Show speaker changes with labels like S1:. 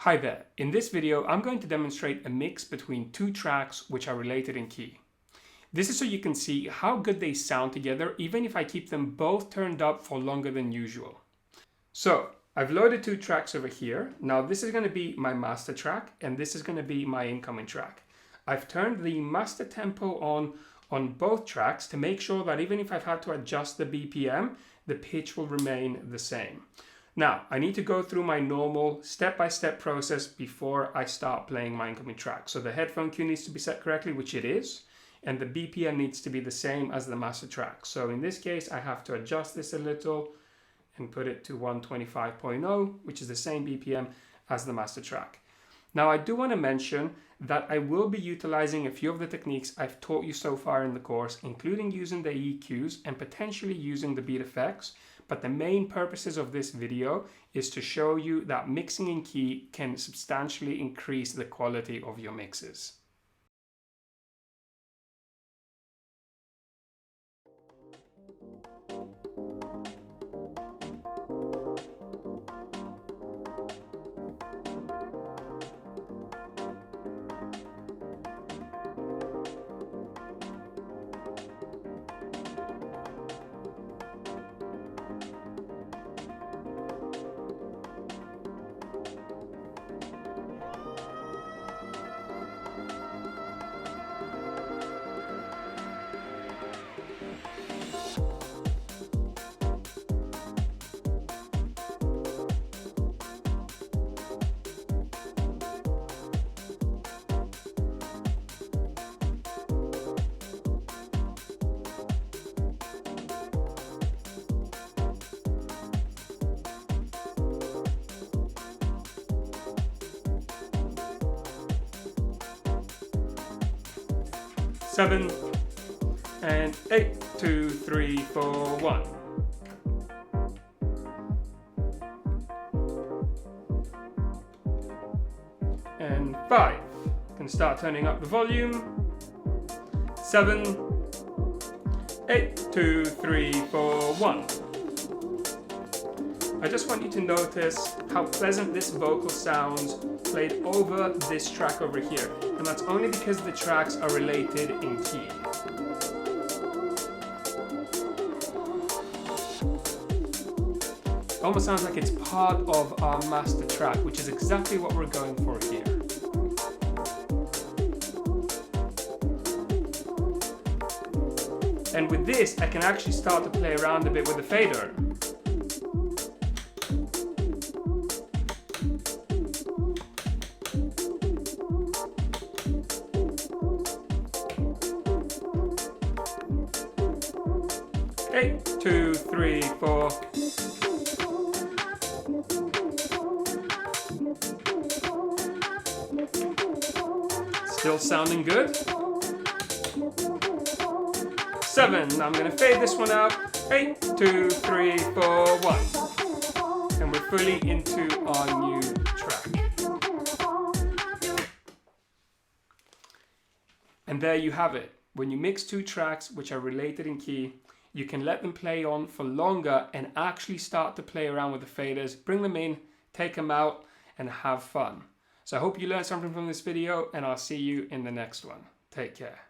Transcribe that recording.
S1: Hi there, in this video I'm going to demonstrate a mix between two tracks which are related in key. This is so you can see how good they sound together even if I keep them both turned up for longer than usual. So I've loaded two tracks over here. Now this is going to be my master track and this is going to be my incoming track. I've turned the master tempo on both tracks to make sure that even if I've had to adjust the BPM, the pitch will remain the same. Now, I need to go through my normal step-by-step process before I start playing my incoming track. So the headphone cue needs to be set correctly, which it is, and the BPM needs to be the same as the master track. So in this case, I have to adjust this a little and put it to 125.0, which is the same BPM as the master track. Now, I do want to mention that I will be utilizing a few of the techniques I've taught you so far in the course, including using the EQs and potentially using the beat effects. But the main purposes of this video is to show you that mixing in key can substantially increase the quality of your mixes. Seven and 8, 2, 3, 4, 1. And 5. Can start turning up the volume. 7, 8, 2, 3, 4, 1. I just want you to notice how pleasant this vocal sounds played over this track over here. And that's only because the tracks are related in key. It almost sounds like it's part of our master track, which is exactly what we're going for here. And with this, I can actually start to play around a bit with the fader. Eight, 2, 3, 4. Still sounding good. 7. I'm going to fade this one out. 8, 2, 3, 4, 1. And we're fully into our new track. And there you have it. When you mix two tracks which are related in key, you can let them play on for longer and actually start to play around with the faders, bring them in, take them out, and have fun. So I hope you learned something from this video, and I'll see you in the next one. Take care.